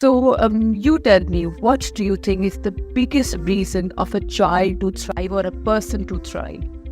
You tell me, what do you think is the biggest reason of a child to thrive or a person to thrive?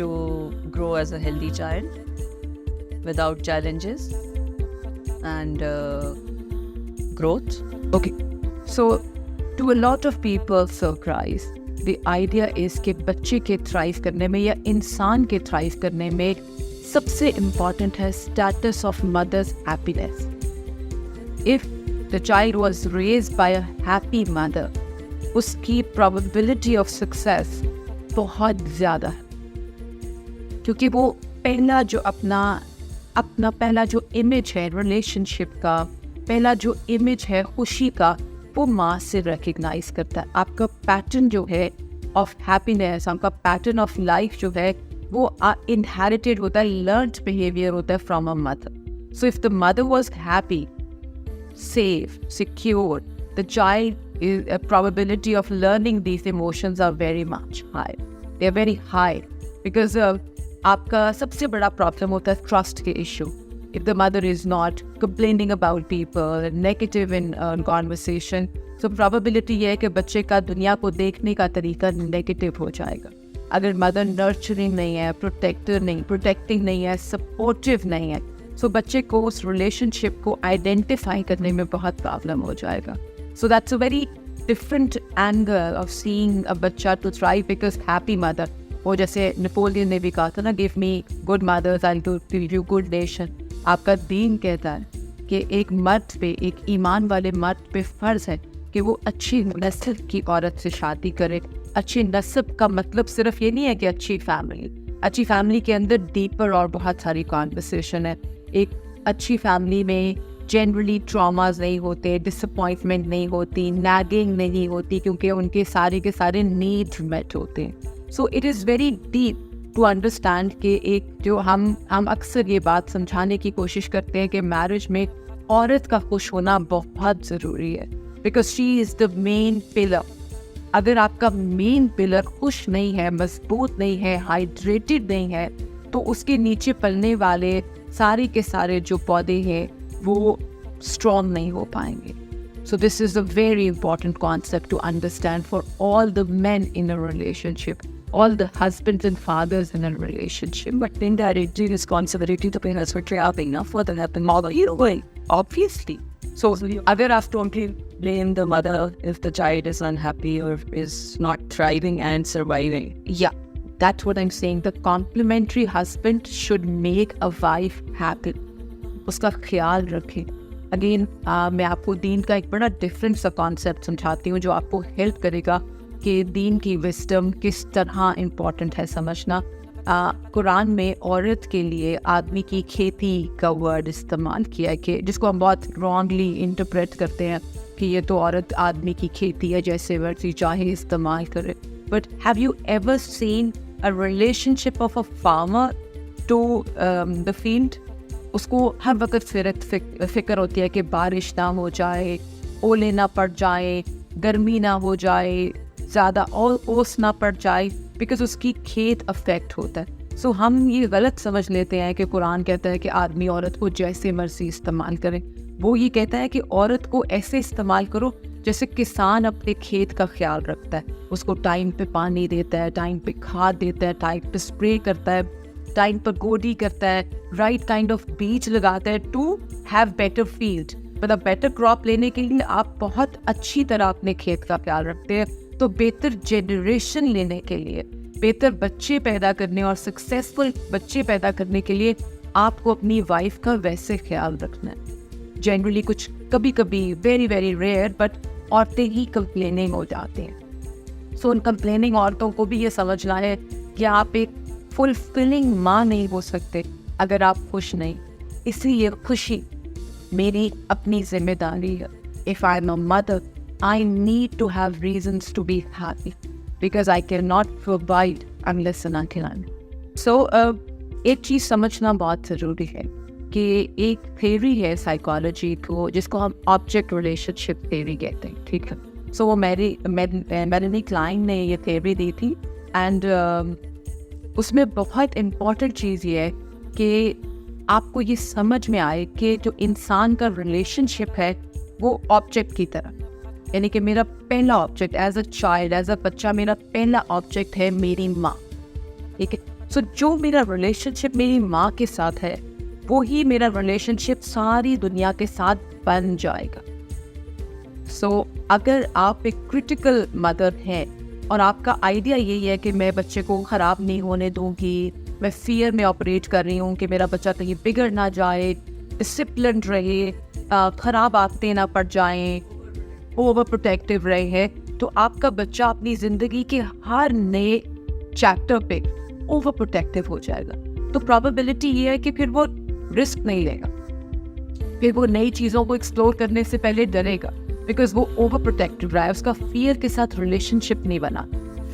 to grow as a healthy child without challenges and growth. Okay, so to a lot of people surprise, the idea is کہ بچے کے thrive کرنے میں یا انسان کے thrive کرنے میں سب سے important ہے status of mother's happiness. If the child was raised by a happy mother, اس کی probability of success بہت زیادہ ہے، کیونکہ وہ پہلا جو اپنا پہلا جو امیج ہے ریلیشن شپ کا، پہلا جو امیج ہے خوشی کا، وہ ماں سے ریکگنائز کرتا ہے. آپ کا پیٹرن جو ہے آف ہیپینیس، آپ کا پیٹرن آف لائف جو ہے وہ انہیریٹیڈ ہوتا ہے، لرنڈ بیہیویئر ہوتا ہے from a mother. So if the mother was happy, safe, secure, the child is probability of learning these emotions are very much high. They are very high because آپ کا سب سے بڑا problem ہوتا ہے trust کے issue. If the mother is not complaining about people, negative in conversation, so probability یہ ہے کہ بچے کا دنیا کو دیکھنے کا طریقہ نیگیٹو ہو جائے گا. اگر مدر نرچرنگ نہیں ہے، پروٹیکٹنگ نہیں ہے، سپورٹیو نہیں ہے، سو بچے کو اس ریلیشن شپ کو آئیڈینٹیفائی کرنے میں بہت پرابلم ہو جائے گا. So that's a very different angle of seeing a بچہ to thrive because happy mother. وہ جیسے نیپولین نے بھی کہا تھا نا، give me good mothers I will give you good nation. آپ کا دین کہتا ہے کہ ایک مرد پہ، ایک ایمان والے مرد پہ فرض ہے کہ وہ اچھی نسل کی عورت سے شادی کرے. اچھی نسب کا مطلب صرف یہ نہیں ہے کہ اچھی فیملی کے اندر ڈیپر اور بہت ساری کانورسیشن ہے. ایک اچھی فیملی میں جنرلی ٹراماز نہیں ہوتے، ڈس اپوائنٹمنٹ نہیں ہوتی، نیگنگ نہیں ہوتی، کیونکہ ان کے سارے نیڈ میٹ ہوتے ہیں. So it is very deep to understand کہ ایک جو ہم اکثر یہ بات سمجھانے کی کوشش کرتے ہیں کہ میرج میں عورت کا خوش ہونا بہت ضروری ہے، because she is the main pillar. اگر آپ کا مین پلر خوش نہیں ہے، مضبوط نہیں ہے، ہائیڈریٹڈ نہیں ہے، تو اس کے نیچے پلنے والے سارے کے سارے جو پودے ہیں وہ اسٹرانگ نہیں ہو پائیں گے. So this is a very important concept to understand for all the men in a relationship, all the husbands and fathers in a relationship. But indirectly, responsibility to parents for traveling, not for the happen mother. You know, obviously. So, other have to blame the mother if the child is unhappy or is not thriving and surviving. Yeah, that's what I'm saying. The complementary husband should make a wife happy. اس کا خیال رکھے. Again میں آپ کو دین کا ایک بڑا different سا کانسیپٹ سمجھاتی ہوں جو آپ کو ہیلپ کرے گا کہ دین کی وزڈم کس طرح امپورٹنٹ ہے سمجھنا. قرآن میں عورت کے لیے آدمی کی کھیتی کا ورڈ استعمال کیا ہے کہ جس کو ہم بہت رانگلی انٹرپریٹ کرتے ہیں کہ یہ تو عورت آدمی کی کھیتی ہے، جیسے ورڈ چاہے استعمال کرے. But have you ever seen a relationship of a farmer to the field? اس کو ہر وقت فکر ہوتی ہے کہ بارش نہ ہو جائے، اولے نہ پڑ جائے، گرمی نہ ہو جائے، زیادہ اوس نہ پڑ جائے، بیکاز اس کی کھیت افیکٹ ہوتا ہے. سو ہم یہ غلط سمجھ لیتے ہیں کہ قرآن کہتا ہے کہ آدمی عورت کو جیسے مرضی استعمال کرے. وہ یہ کہتا ہے کہ عورت کو ایسے استعمال کرو جیسے کسان اپنے کھیت کا خیال رکھتا ہے. اس کو ٹائم پہ پانی دیتا ہے، ٹائم پہ کھاد دیتا ہے، ٹائم پہ اسپرے کرتا ہے، ٹائم پر گوڈی کرتا ہے، رائٹ کائنڈ آف بیج لگاتا ہے ٹو ہیو بیٹر فیلڈ. مطلب بیٹر کراپ لینے کے لیے آپ بہت اچھی طرح اپنے کھیت کا خیال رکھتے ہیں. تو بہتر جنریشن لینے کے لیے، بہتر بچے پیدا کرنے اور سکسیزفل بچے پیدا کرنے کے لیے آپ کو اپنی وائف کا ویسے خیال رکھنا ہے. جنرلی کچھ کبھی ویری ویری ریئر بٹ عورتیں ہی کمپلیننگ ہو جاتے ہیں. سو ان کمپلیننگ عورتوں کو بھی یہ سمجھنا ہے کہ آپ ایک فلفلنگ ماں نہیں ہو سکتے اگر آپ خوش نہیں. اسی لیے خوشی میری اپنی ذمہ داری ہے. If I'm a mother, I need to have reasons to be happy because I cannot provide unless and until I'm. So, ایک چیز سمجھنا بہت ضروری ہے کہ ایک تھیوری ہے سائیکالوجی کو جس کو ہم آبجیکٹ ریلیشن شپ تھیوری کہتے ہیں، ٹھیک ہے. سو وہ میری کلائنٹ نے یہ تھیوری دی تھی اینڈ اس میں بہت امپورٹنٹ چیز یہ ہے کہ آپ کو یہ سمجھ میں آئے کہ جو انسان کا ریلیشن شپ ہے وہ آبجیکٹ کی طرح، یعنی کہ میرا پہلا object as a child, as a بچہ، میرا پہلا آبجیکٹ ہے میری ماں. ٹھیک ہے. سو جو میرا ریلیشن شپ میری ماں کے ساتھ ہے وہی میرا ریلیشن شپ ساری دنیا کے ساتھ بن جائے گا. سو اگر آپ ایک کرٹیکل مدر ہیں اور آپ کا آئیڈیا یہی ہے کہ میں بچے کو خراب نہیں ہونے دوں گی، میں فیئر میں آپریٹ کر رہی ہوں کہ میرا بچہ کہیں بگڑ نہ جائے، ڈسپلنڈ رہے، خراب عادتیں نہ پڑ جائیں، اوور پروٹیکٹیو رہے، تو آپ کا بچہ اپنی زندگی کے ہر نئے چیپٹر پہ اوور پروٹیکٹیو ہو جائے گا. تو پرابیبلٹی یہ ہے کہ پھر وہ رسک نہیں لے گا، پھر وہ نئی چیزوں کو ایکسپلور کرنے سے پہلے ڈرے گا، بیکاز وہ اوور پروٹیکٹیو رہا ہے، اس کا فیئر کے ساتھ ریلیشن شپ نہیں بنا.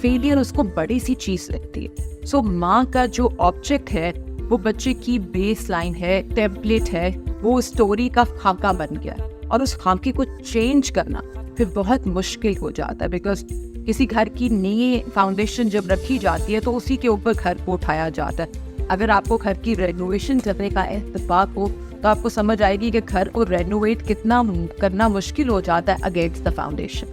فیلئر اس کو بڑی سی چیز لگتی ہے. سو ماں کا جو آبجیکٹ ہے وہ بچے کی بیس لائن ہے، ٹیمپلیٹ ہے، وہ اسٹوری کا خاکہ بن گیا، اور اس خاکے کو چینج کرنا پھر بہت مشکل ہو جاتا ہے، بیکاز کسی گھر کی نئی فاؤنڈیشن جب رکھی جاتی ہے تو اسی کے اوپر گھر کو اٹھایا جاتا ہے. اگر آپ کو گھر کی رینوویشن کرنے کا اتفاق ہو تو آپ کو سمجھ آئے گی کہ گھر کو رینوویٹ کتنا کرنا مشکل ہو جاتا ہے اگینسٹ دا فاؤنڈیشن.